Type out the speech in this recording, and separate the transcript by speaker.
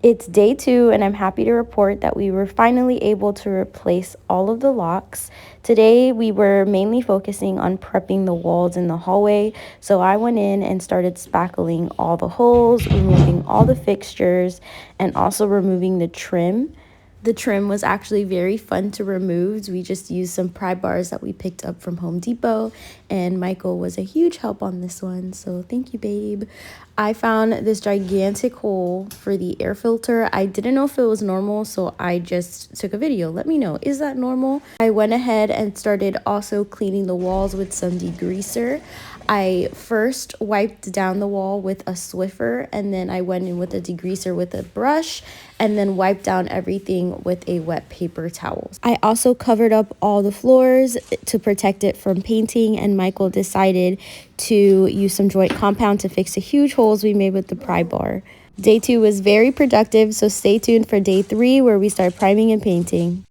Speaker 1: It's day 2 and I'm happy to report that we were finally able to replace all of the locks. Today we were mainly focusing on prepping the walls in the hallway, so I went in and started spackling all the holes, removing all the fixtures, and also removing the trim. The trim was actually very fun to remove. We just used some pry bars that we picked up from Home Depot, and Michael was a huge help on this one, so thank you, babe. I found this gigantic hole for the air filter. I didn't know if it was normal, so I just took a video. Let me know, is that normal? I went ahead and started also cleaning the walls with some degreaser. I first wiped down the wall with a Swiffer, and then I went in with a degreaser with a brush, and then wiped down everything with a wet paper towel. I also covered up all the floors to protect it from painting, and Michael decided to use some joint compound to fix the huge holes we made with the pry bar. Day 2 was very productive, so stay tuned for day 3 where we start priming and painting.